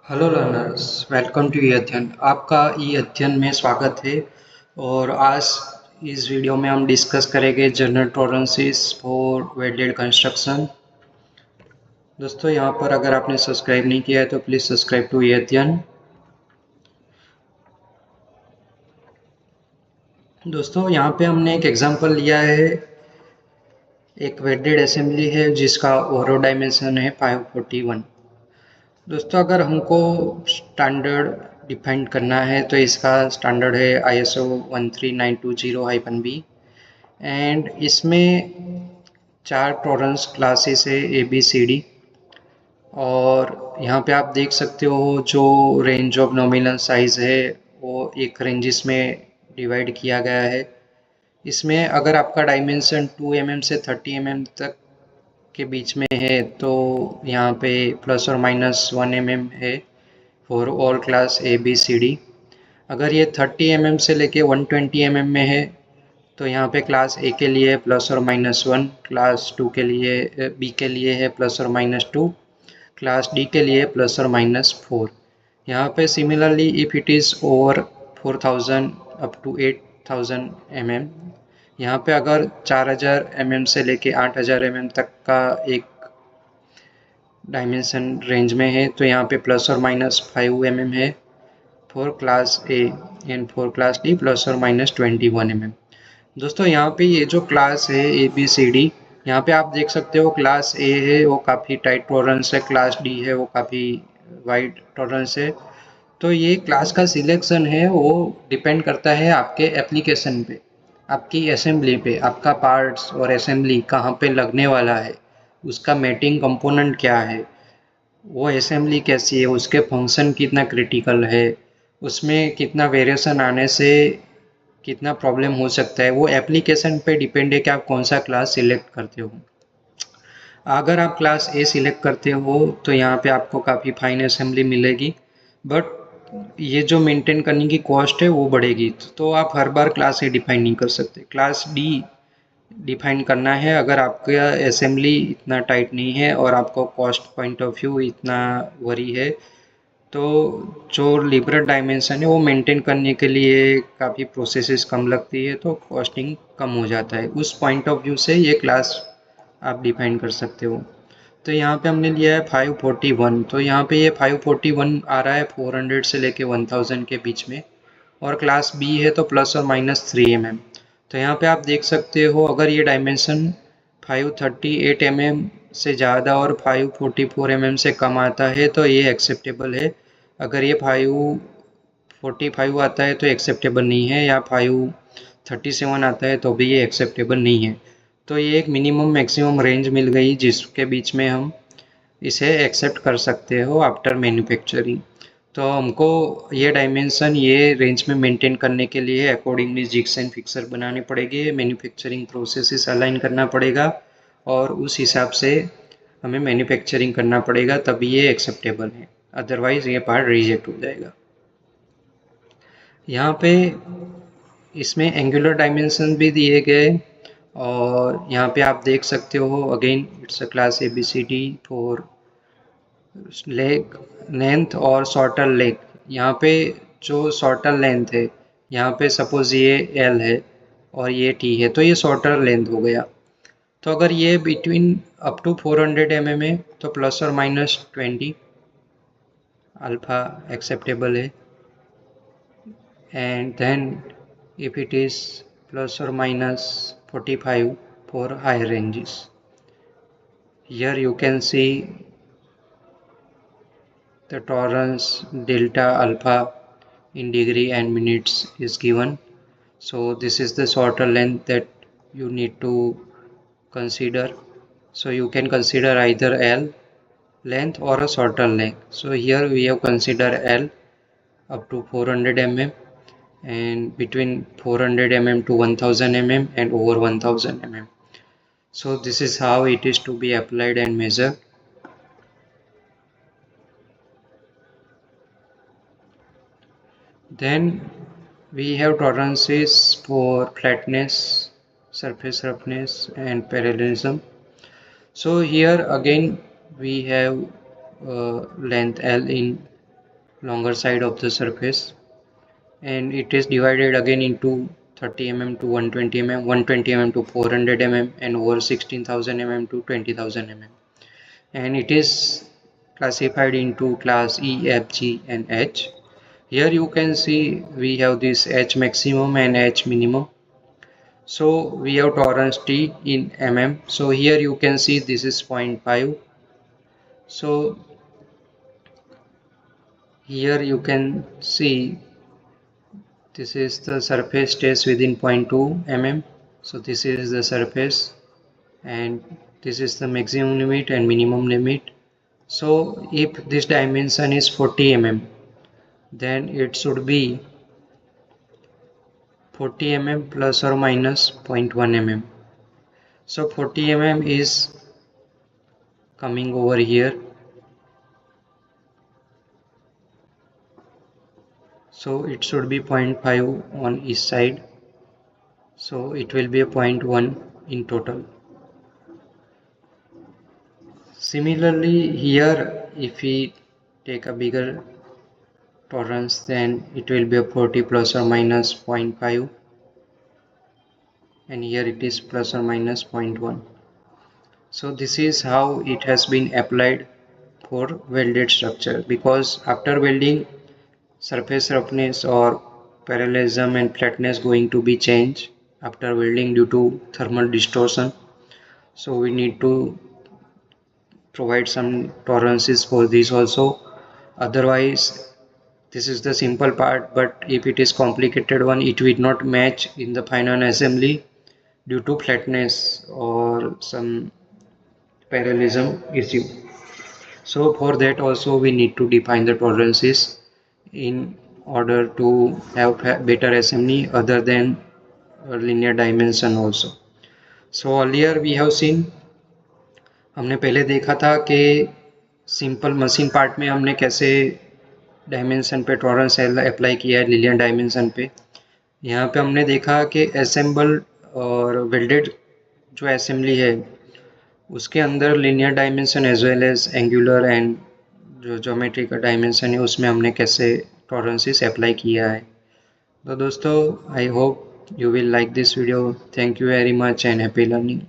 Hello learners, welcome to ई अध्ययन। आपका ई अध्ययन में स्वागत है। और आज इस वीडियो में हम डिस्कस करेंगे general tolerances for welded construction. दोस्तों, यहाँ पर अगर आपने सब्सक्राइब नहीं किया है तो प्लीज़ सब्सक्राइब टू ई अध्ययन। दोस्तों, यहाँ पे हमने एक एग्जांपल लिया है। एक वेल्डेड असेंबली है जिसका ओवरऑल डायमेंशन है 541। दोस्तों, अगर हमको स्टैंडर्ड डिफाइन करना है तो इसका स्टैंडर्ड है ISO 13920-B। एंड इसमें 4 टॉलरेंस क्लासेस है ABCD। और यहाँ पे आप देख सकते हो जो रेंज ऑफ नॉमिनल साइज़ है वो एक रेंजेस में डिवाइड किया गया है। इसमें अगर आपका डायमेंशन 2 mm से 30 mm तक के बीच में है तो यहाँ पे ±1 mm है फॉर ऑल क्लास ABCD। अगर ये 30 mm से लेके 120 mm में है तो यहाँ पे क्लास ए के लिए ±1, क्लास टू के लिए बी के लिए है ±2, क्लास डी के लिए ±4। यहाँ पे similarly if it is over 4000 up to 8000 mm, यहाँ पे अगर 4000 mm से लेके 8000 mm तक का एक डायमेंशन रेंज में है तो यहाँ पे ±5 mm है for class A. And for class D ±21 mm। दोस्तों, यहाँ पे ये जो क्लास है ABCD, यहाँ पे आप देख सकते हो क्लास ए है वो काफ़ी टाइट टॉलरेंस है, क्लास डी है वो काफ़ी वाइड टॉलरेंस है। तो ये क्लास का सिलेक्शन है वो डिपेंड करता है आपके एप्लीकेशन पे, आपकी असेंबली पे। आपका पार्ट्स और असेंबली कहाँ पे लगने वाला है, उसका मैटिंग कंपोनेंट क्या है, वो असेंबली कैसी है, उसके फंक्शन कितना क्रिटिकल है, उसमें कितना वेरिएशन आने से कितना प्रॉब्लम हो सकता है, वो एप्लीकेशन पे डिपेंड है कि आप कौन सा क्लास सिलेक्ट करते हो। अगर आप क्लास ए सिलेक्ट करते हो तो यहाँ पे आपको काफ़ी फाइन असेंबली मिलेगी, बट ये जो मेंटेन करने की कॉस्ट है वो बढ़ेगी। तो आप हर बार क्लास ए डिफाइन नहीं कर सकते, क्लास डी डिफाइन करना है अगर आपका असेंबली इतना टाइट नहीं है और आपको कॉस्ट पॉइंट ऑफ व्यू इतना वरी है। तो जो लिबरल डायमेंशन है वो मेंटेन करने के लिए काफ़ी प्रोसेसेस कम लगती है तो कॉस्टिंग कम हो जाता है। उस पॉइंट ऑफ व्यू से ये क्लास आप डिफाइन कर सकते हो। तो यहाँ पे हमने लिया है 541, तो यहाँ पे ये 541 आ रहा है 400 से लेके 1000 के बीच में। और क्लास बी है तो ±3 mm। तो यहाँ पे आप देख सकते हो अगर ये डायमेंशन 538 mm से ज़्यादा और 544 mm से कम आता है तो ये एक्सेप्टेबल है। अगर ये 545 आता है तो एक्सेप्टेबल नहीं है, या 537 आता है तो भी ये एक्सेप्टेबल नहीं है। तो ये एक मिनिमम मैक्सिमम रेंज मिल गई जिसके बीच में हम इसे एक्सेप्ट कर सकते हो आफ्टर मैन्युफैक्चरिंग। तो हमको ये डायमेंशन ये रेंज में मेंटेन करने के लिए अकॉर्डिंगली जिग्स एंड फिक्सर बनाने पड़ेंगे, मैन्युफैक्चरिंग प्रोसेसेस अलाइन करना पड़ेगा और उस हिसाब से हमें मैन्युफैक्चरिंग करना पड़ेगा, तभी ये एक्सेप्टेबल है। अदरवाइज ये पार्ट रिजेक्ट हो जाएगा। यहाँ पे इसमें एंगुलर डायमेंशन भी दिए गए और यहाँ पे आप देख सकते हो again it's a class ABCD for leg length और शॉर्टर लेग। यहाँ पे जो शॉर्टर लेंथ है, यहाँ पे सपोज ये L है और ये T है तो ये शॉर्टर लेंथ हो गया। तो अगर ये बिटवीन अप टू 400 mm है तो ±20 अल्फा एक्सेप्टेबल है। And then if it is ±45 for higher ranges. Here you can see the tolerance delta alpha in degree and minutes is given. So this is the shorter length that you need to consider. So you can consider either L length or a shorter length. So here we have considered L up to 400 mm and between 400 mm to 1000 mm and over 1000 mm. So this is how it is to be applied and measured. Then we have tolerances for flatness, surface roughness and parallelism. So here again we have length L in longer side of the surface, and it is divided again into 30 mm to 120 mm, 120 mm to 400 mm, and over 16,000 mm to 20,000 mm. And it is classified into class E, F, G and H. Here you can see we have this H maximum and H minimum. So we have tolerance T in mm. So here you can see this is 0.5. So here you can see this is the surface stays within 0.2 mm. So this is the surface, and this is the maximum limit and minimum limit. So if this dimension is 40 mm, then it should be 40 mm plus or minus 0.1 mm. So 40 mm is coming over here. So it should be 0.5 on each side. So it will be a 0.1 in total. Similarly, here if we take a bigger tolerance, then it will be a 40 plus or minus 0.5, and here it is plus or minus 0.1. So this is how it has been applied for welded structure, because after welding, surface roughness or parallelism and flatness going to be changed after welding due to thermal distortion. So we need to provide some tolerances for this also. Otherwise, this is the simple part, but if it is complicated one, it will not match in the final assembly due to flatness or some parallelism issue. So for that also we need to define the tolerances in order to have better assembly other than linear dimension also. So earlier we have seen, हमने पहले देखा था कि simple machine part में हमने कैसे dimension पे tolerance apply किया है लिनियर डायमेंशन पे। यहाँ पे हमने देखा कि असेंबल और वेल्डेड जो असेंबली है उसके अंदर linear dimension as well as angular and जो ज्योमेट्री का डायमेंशन है उसमें हमने कैसे टॉलरेंसेस अप्लाई किया है। तो दोस्तों, I hope you will like this video. Thank you very much and happy learning.